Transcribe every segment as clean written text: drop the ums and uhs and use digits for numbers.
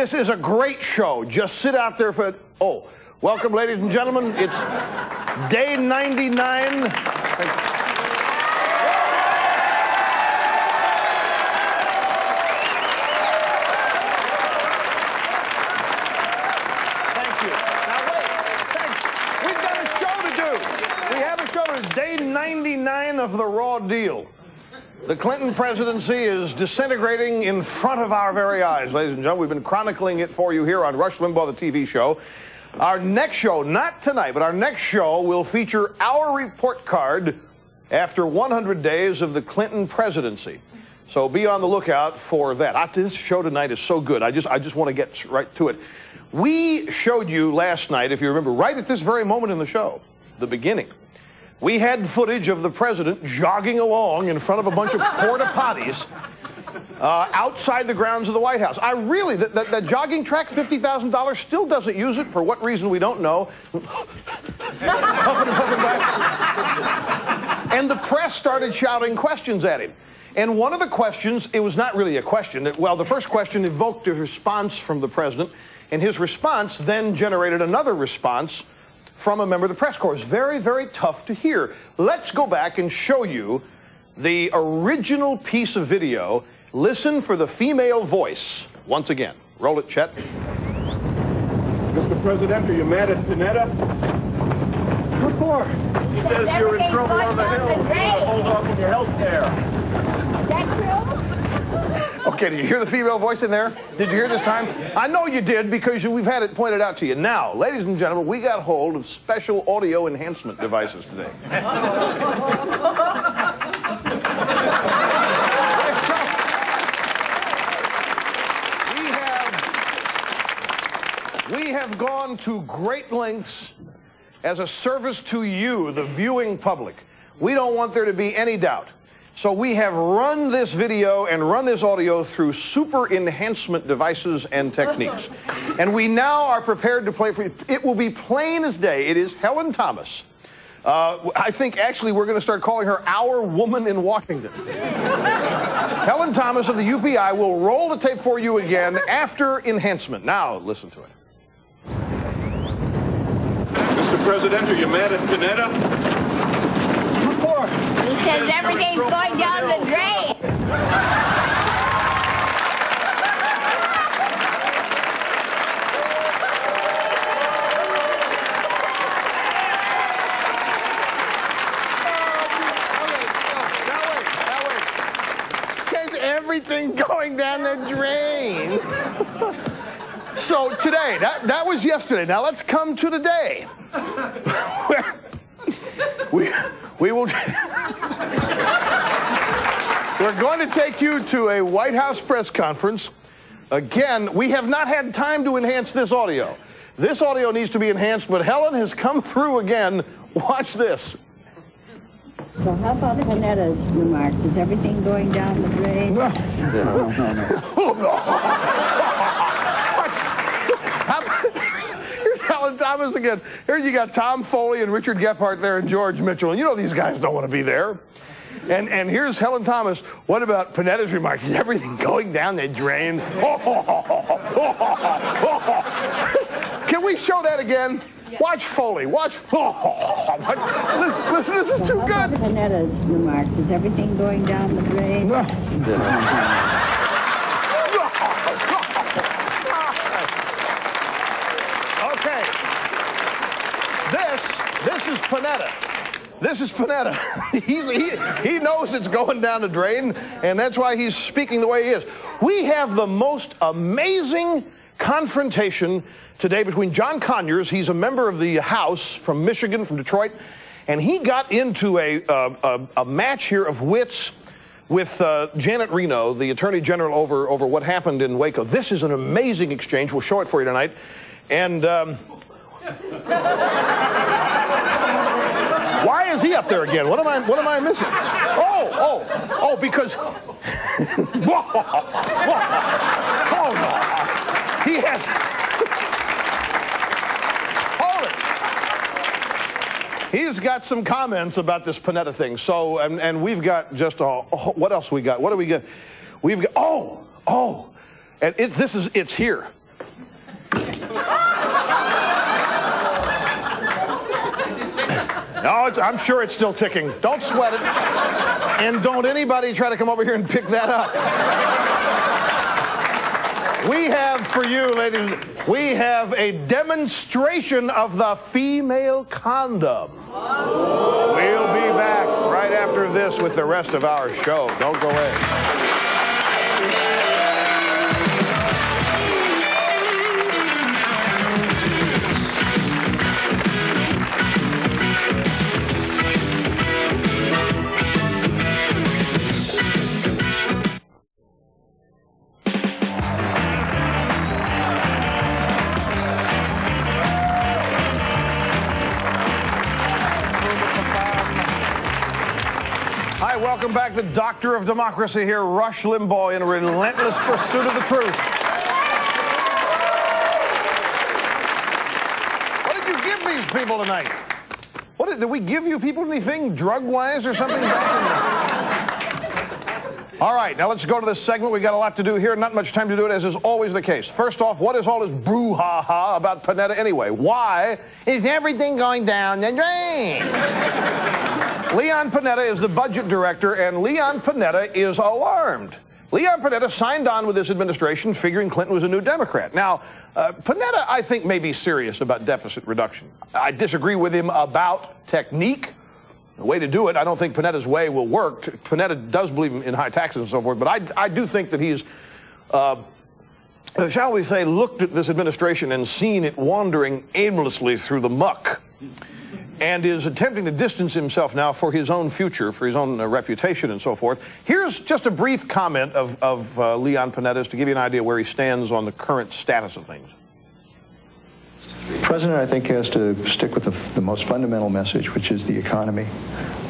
This is a great show. Just sit out there for... Oh, welcome, ladies and gentlemen. It's day 99. Day 99 of the raw deal. The Clinton presidency is disintegrating in front of our very eyes, ladies and gentlemen. We've been chronicling it for you here on Rush Limbaugh, the TV show. Our next show, not tonight, but our next show will feature our report card after 100 days of the Clinton presidency. So be on the lookout for that. This show tonight is so good. I just want to get right to it. We showed you last night, if you remember, right at this very moment in the show, the beginning, we had footage of the president jogging along in front of a bunch of porta potties outside the grounds of the White House. That jogging track, $50,000, still doesn't use it for what reason we don't know. And the press started shouting questions at him. And one of the questions, it was not really a question. Well, the first question evoked a response from the president, and his response then generated another response from a member of the press corps. It's very, very tough to hear. Let's go back and show you the original piece of video. Listen for the female voice once again. Roll it, Chet. Mr. President, are you mad at Pineda? What for? He says you're in trouble on the Hill. Hold off on your health care. Is that true? Okay, did you hear the female voice in there? Did you hear this time? I know you did because we've had it pointed out to you. Now, ladies and gentlemen, we got hold of special audio enhancement devices today. We have gone to great lengths as a service to you, the viewing public. We don't want there to be any doubt. So we have run this video and run this audio through super enhancement devices and techniques. And we now are prepared to play for you. It will be plain as day. It is Helen Thomas. I think actually we're going to start calling her our woman in Washington. Helen Thomas of the UPI will roll the tape for you again after enhancement. Now listen to it. Mr. President, are you mad at Pineda? He says everything's going down the drain. Says everything going down the drain. So today, that was yesterday. Now let's come to today. We will. We're going to take you to a White House press conference. Again, we have not had time to enhance this audio. This audio needs to be enhanced, but Helen has come through again. Watch this. So how about Pineda's remarks? Is everything going down the drain? No. Here's Helen Thomas again. Here you got Tom Foley and Richard Gephardt there and George Mitchell. And you know these guys don't want to be there. And here's Helen Thomas. What about Pineda's remarks? Is everything going down the drain? Can we show that again? Watch Foley. Watch. Listen, this is too good. Pineda's remarks. Is everything going down the drain? Okay. This is Pineda. This is Pineda. He knows it's going down the drain, and that's why he's speaking the way he is. We have the most amazing confrontation today between John Conyers. He's a member of the House from Michigan, from Detroit, and he got into a match here of wits with Janet Reno, the Attorney General, over what happened in Waco. This is an amazing exchange. We'll show it for you tonight. And why is he up there again? What am I missing? Oh, because oh no, he has. Hold it. He's got some comments about this Pineda thing. So and we've got just what else we got? What do we got? We've got and it's here. No, I'm sure it's still ticking. Don't sweat it. And don't anybody try to come over here and pick that up. We have for you, ladies, we have a demonstration of the female condom. We'll be back right after this with the rest of our show. Don't go away. Welcome back, the Doctor of Democracy here, Rush Limbaugh, in a relentless pursuit of the truth. What did you give these people tonight? Did we give you people anything drug-wise or something back in All right, now let's go to this segment. We got a lot to do here, not much time to do it, as is always the case. First off, what is all this brouhaha about Pineda anyway? Why is everything going down the drain? Leon Pineda is the budget director, and Leon Pineda is alarmed. Leon Pineda signed on with this administration figuring Clinton was a new Democrat. Now, Pineda, I think, may be serious about deficit reduction. I disagree with him about technique. The way to do it, I don't think Pineda's way will work. Pineda does believe in high taxes and so forth, but I do think that he's, shall we say, looked at this administration and seen it wandering aimlessly through the muck, and is attempting to distance himself now for his own future, for his own reputation and so forth. Here's just a brief comment of Leon Pineda's to give you an idea where he stands on the current status of things. The president, I think, has to stick with the most fundamental message, which is the economy,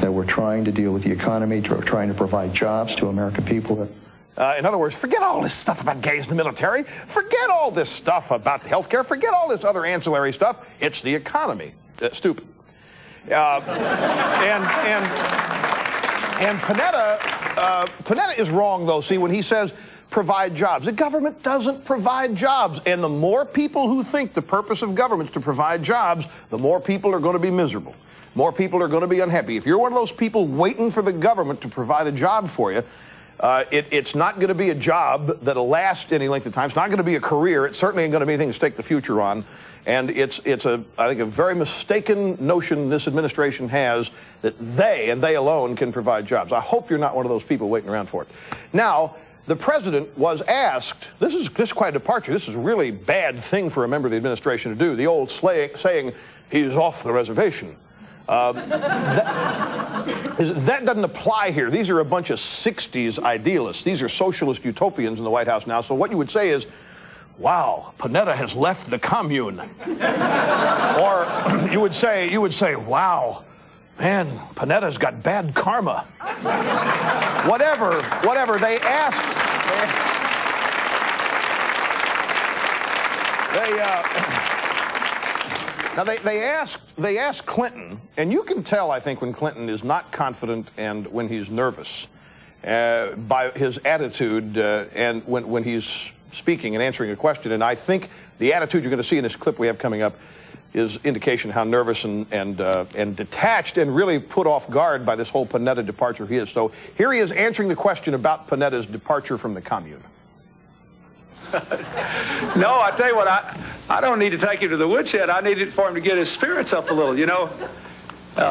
that we're trying to deal with the economy, trying to provide jobs to American people. In other words, forget all this stuff about gays in the military. Forget all this stuff about health care. Forget all this other ancillary stuff. It's the economy. Stupid. And Pineda is wrong, though, see, when he says provide jobs. The government doesn't provide jobs. And the more people who think the purpose of government is to provide jobs, the more people are going to be miserable. More people are going to be unhappy. If you're one of those people waiting for the government to provide a job for you, it's not going to be a job that'll last any length of time. It's not going to be a career. It certainly ain't going to be anything to stake the future on. And it's I think, a very mistaken notion this administration has that they, and they alone, can provide jobs. I hope you're not one of those people waiting around for it. Now, the president was asked, this is quite a departure. This is a really bad thing for a member of the administration to do. The old saying, he's off the reservation. That doesn't apply here. These are a bunch of 60s idealists. These are socialist utopians in the White House now. So what you would say is, wow, Pineda has left the commune. Or you would say, wow, man, Pineda's got bad karma. Whatever. They asked. They asked Clinton, and you can tell, I think, when Clinton is not confident and when he's nervous by his attitude and when he's speaking and answering a question. And I think the attitude you're going to see in this clip we have coming up is indication how nervous and detached and really put off guard by this whole Pineda departure he is. So here he is answering the question about Pineda's departure from the commune. No, I tell you what, I don't need to take him to the woodshed. I need it for him to get his spirits up a little, you know.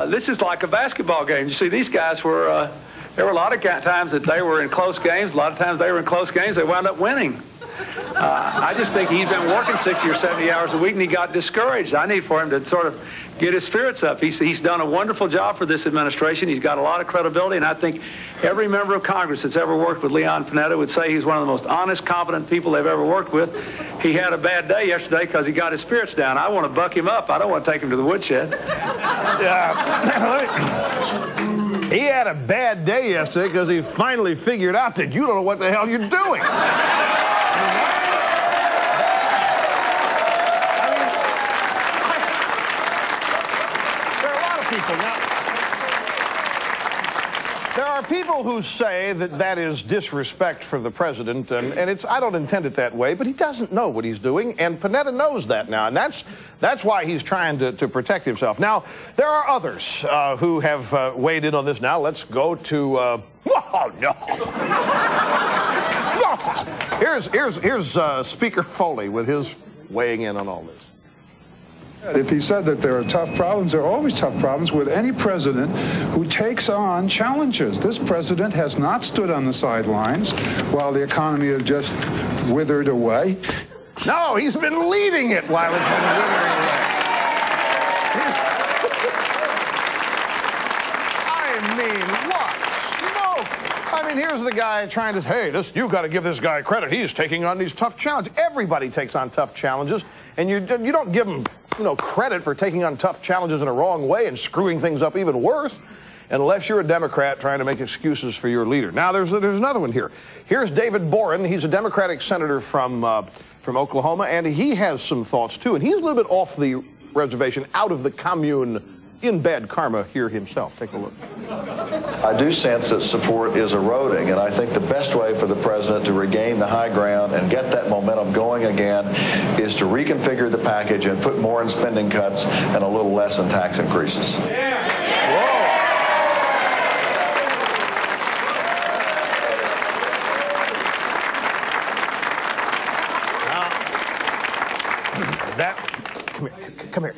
This is like a basketball game. You see, these guys were, there were a lot of times that they were in close games. A lot of times they were in close games. They wound up winning. I just think he's been working 60 or 70 hours a week, and he got discouraged. I need for him to sort of get his spirits up. He's done a wonderful job for this administration. He's got a lot of credibility, and I think every member of Congress that's ever worked with Leon Pineda would say he's one of the most honest, competent people they've ever worked with. He had a bad day yesterday because he got his spirits down. I want to buck him up. I don't want to take him to the woodshed. He had a bad day yesterday because he finally figured out that you don't know what the hell you're doing. There are people who say that that is disrespect for the president, and I don't intend it that way, but he doesn't know what he's doing, and Pineda knows that now, and that's why he's trying to protect himself. Now, there are others who have weighed in on this now. Let's go to, oh, no. Here's Speaker Foley with his weighing in on all this. If he said that there are tough problems, there are always tough problems with any president who takes on challenges. This president has not stood on the sidelines while the economy has just withered away. No, he's been leading it while it's been withering away. I mean, what smoke? I mean, here's the guy trying to, hey, you got to give this guy credit. He's taking on these tough challenges. Everybody takes on tough challenges, and you don't give him credit for taking on tough challenges in a wrong way and screwing things up even worse, unless you're a Democrat trying to make excuses for your leader. Now, there's another one here. Here's David Boren. He's a Democratic senator from Oklahoma, and he has some thoughts, too. And he's a little bit off the reservation, out of the commune, in bad karma here himself. Take a look. I do sense that support is eroding, and I think the best way for the president to regain the high ground and get that momentum going again is to reconfigure the package and put more in spending cuts and a little less in tax increases. Come here.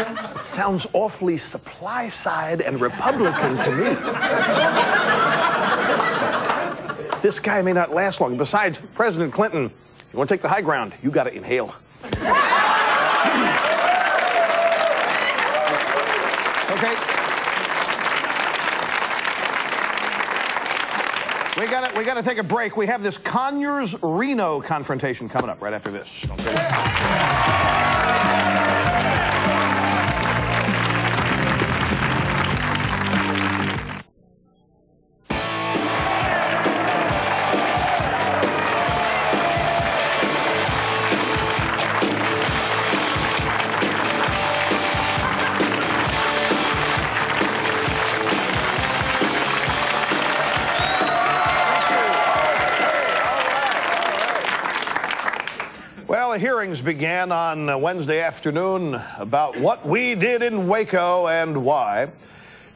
It sounds awfully supply side and Republican to me. This guy may not last long. Besides, President Clinton, you want to take the high ground, you got to inhale. Okay. We got to take a break. We have this Conyers-Reno confrontation coming up right after this. Okay. Well, the hearings began on Wednesday afternoon about what we did in Waco and why.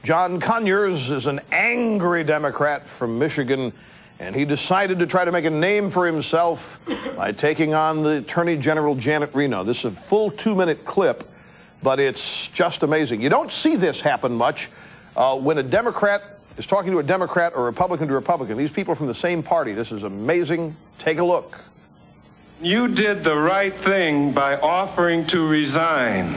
John Conyers is an angry Democrat from Michigan, and he decided to try to make a name for himself by taking on the Attorney General Janet Reno. This is a full 2-minute clip, but it's just amazing. You don't see this happen much when a Democrat is talking to a Democrat or Republican to Republican. These people are from the same party. This is amazing. Take a look. You did the right thing by offering to resign.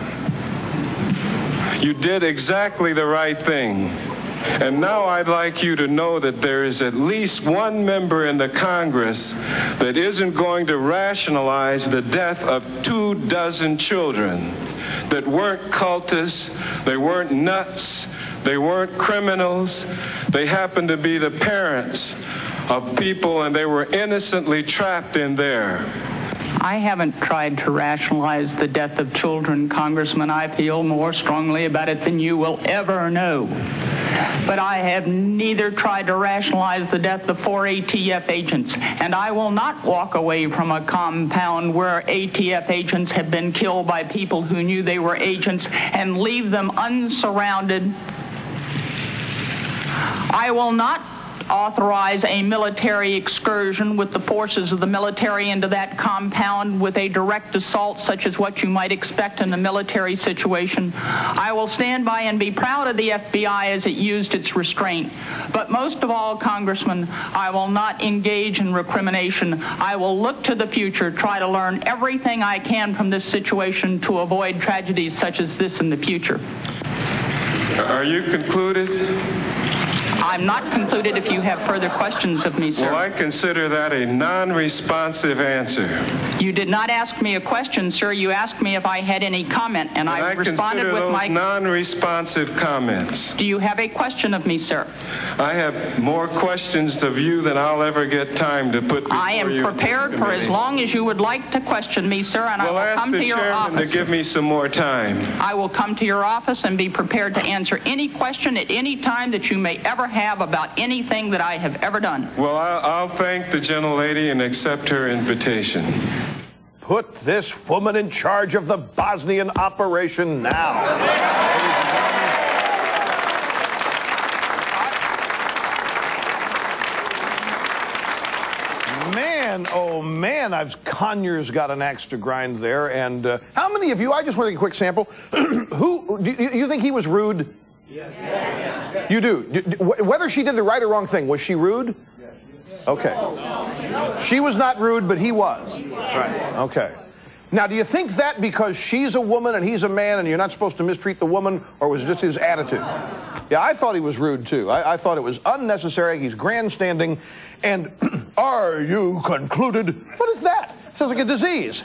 You did exactly the right thing. And now I'd like you to know that there is at least one member in the Congress that isn't going to rationalize the death of 24 children that weren't cultists, they weren't nuts, they weren't criminals, they happened to be the parents of people, and they were innocently trapped in there. I haven't tried to rationalize the death of children, Congressman. I feel more strongly about it than you will ever know. But I have neither tried to rationalize the death of 4 ATF agents, and I will not walk away from a compound where ATF agents have been killed by people who knew they were agents and leave them unsurrounded. I will not authorize a military excursion with the forces of the military into that compound with a direct assault such as what you might expect in a military situation. I will stand by and be proud of the FBI as it used its restraint. But most of all, Congressman, I will not engage in recrimination. I will look to the future, try to learn everything I can from this situation to avoid tragedies such as this in the future. Are you concluded? I'm not concluded if you have further questions of me, sir. Well, I consider that a non-responsive answer. You did not ask me a question, sir. You asked me if I had any comment, and I responded with my... non-responsive comments. Do you have a question of me, sir? I have more questions of you than I'll ever get time to put before you. I am prepared for as long as you would like to question me, sir, and I will come to your office. Well, ask the chairman to give me some more time. I will come to your office and be prepared to answer any question at any time that you may ever have about anything that I have ever done. Well, I'll thank the gentlelady and accept her invitation. Put this woman in charge of the Bosnian operation now. Man, oh man, Conyers got an axe to grind there. And how many of you, I just want to take a quick sample, who, do you think he was rude? Yes. You do? Whether she did the right or wrong thing, was she rude? Yes. Okay. She was not rude, but he was. Right. Okay. Now, do you think that because she's a woman and he's a man and you're not supposed to mistreat the woman, or was it just his attitude? Yeah, I thought he was rude, too. I thought it was unnecessary. He's grandstanding. And are you concluded? What is that? Sounds like a disease.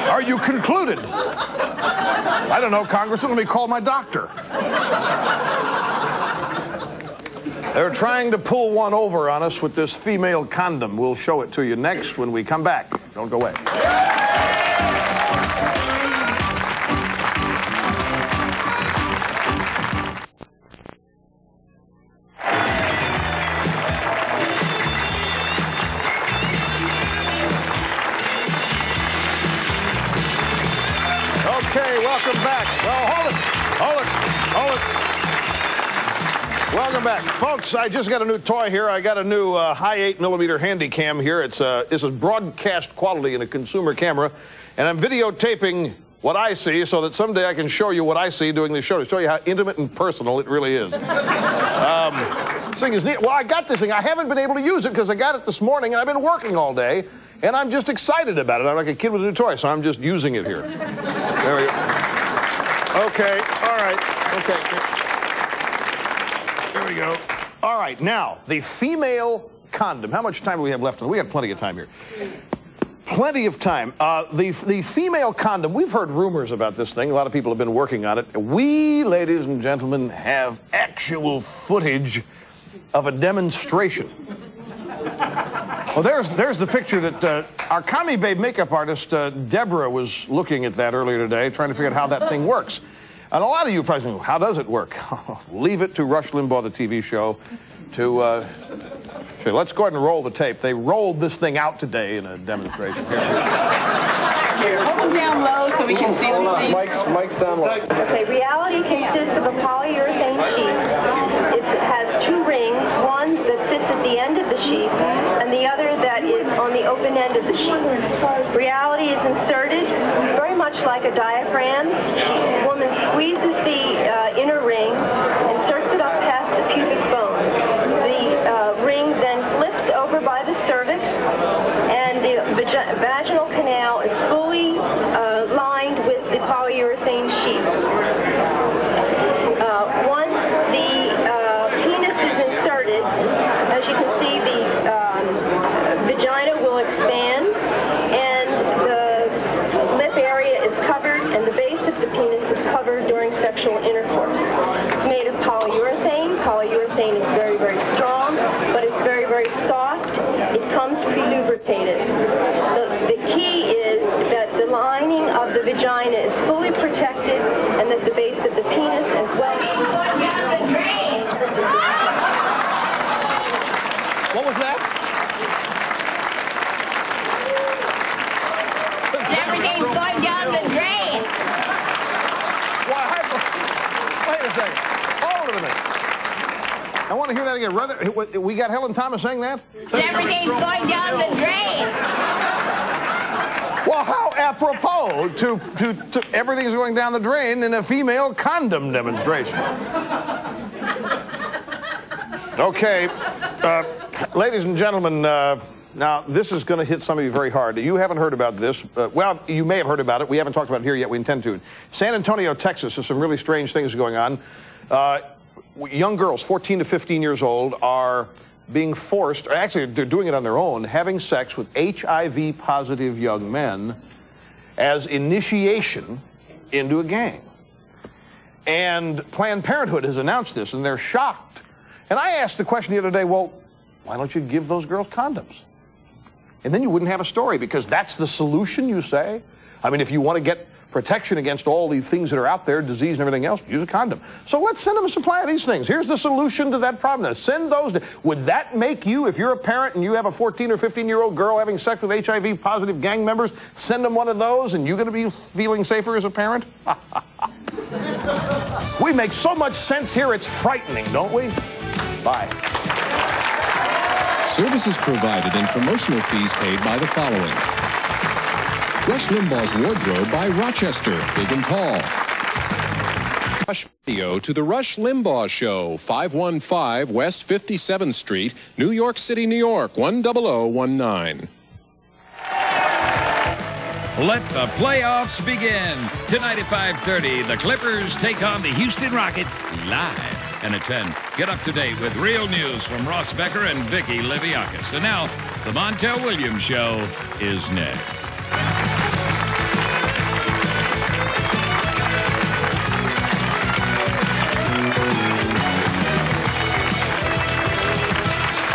Are you concluded? I don't know, Congressman. Let me call my doctor. They're trying to pull one over on us with this female condom. We'll show it to you next when we come back. Don't go away. Okay, welcome back. Well, hold it. Welcome back. Folks, I just got a new toy here. I got a new high 8mm handy cam here. This is broadcast quality in a consumer camera, and I'm videotaping what I see so that someday I can show you what I see doing this show, to show you how intimate and personal it really is. This thing is neat. Well, I got this thing. I haven't been able to use it because I got it this morning, and I've been working all day, and I'm just excited about it. I'm like a kid with a new toy, so I'm just using it here. There we go. Okay, all right, okay. There we go. All right, now, the female condom. How much time do we have left? We got plenty of time here. Plenty of time. The female condom, we've heard rumors about this thing. A lot of people have been working on it. We, ladies and gentlemen, have actual footage of a demonstration. Well, there's the picture that our Commie Babe makeup artist, Deborah, was looking at that earlier today, trying to figure out how that thing works. And a lot of you probably think, how does it work? Leave it to Rush Limbaugh, the TV show, to show. Let's go ahead and roll the tape. They rolled this thing out today in a demonstration. Here. Hold them down low so we can see them. Mike's down low. Okay, reality consists of a polyurethane sheet. It has two rings, one that sits at the end of the sheet and the other that is on the open end of the sheet. Reality is inserted very much like a diaphragm. The woman squeezes the inner ring, inserts it up past the pubic bone. The ring then flips over by the cervix, and the vaginal canal is fully lined with the polyurethane sheet. Once the penis is inserted, as you can see, the vagina will expand, and the lip area is covered, and the base of the penis is covered during sexual intercourse. It's made of polyurethane. Polyurethane is very, very strong, but it's very, very soft. It comes pre-lubricated. The key is that the lining of the vagina is fully protected, and that the base of the penis as well. What was that? Everything's going down the drain. Wait a second. Hold it a minute. I want to hear that again. We got Helen Thomas saying that? Everything's going down the drain. Well, how apropos to everything's going down the drain in a female condom demonstration. Okay, ladies and gentlemen, now this is going to hit some of you very hard. You haven't heard about this. Well, you may have heard about it. We haven't talked about it here yet. We intend to. San Antonio, Texas, there's some really strange things going on. young girls, 14 to 15 years old, are being forced, or actually they're doing it on their own, having sex with HIV-positive young men as initiation into a gang. And Planned Parenthood has announced this, and they're shocked. And I asked the question the other day, well, why don't you give those girls condoms? And then you wouldn't have a story, because that's the solution, you say? I mean, if you want to get protection against all the things that are out there, disease and everything else, use a condom. So let's send them a supply of these things. Here's the solution to that problem. Now, send those. Would that make you, if you're a parent and you have a 14 or 15-year-old girl having sex with HIV-positive gang members, send them one of those and you're going to be feeling safer as a parent? We make so much sense here, it's frightening, don't we? Bye. Services provided and promotional fees paid by the following. Rush Limbaugh's Wardrobe by Rochester, Big and Tall. Rush video to the Rush Limbaugh Show, 515 West 57th Street, New York City, New York, 10019. Let the playoffs begin. Tonight at 5:30, the Clippers take on the Houston Rockets live. And at 10, get up to date with real news from Ross Becker and Vicky Liviakis. And now, the Montel Williams Show is next.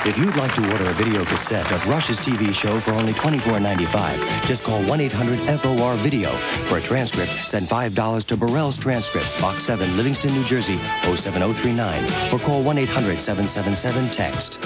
If you'd like to order a video cassette of Rush's TV show for only $24.95, just call 1-800-FOR-VIDEO. For a transcript, send $5 to Burrell's Transcripts, Box 7, Livingston, New Jersey, 07039, or call 1-800-777-TEXT.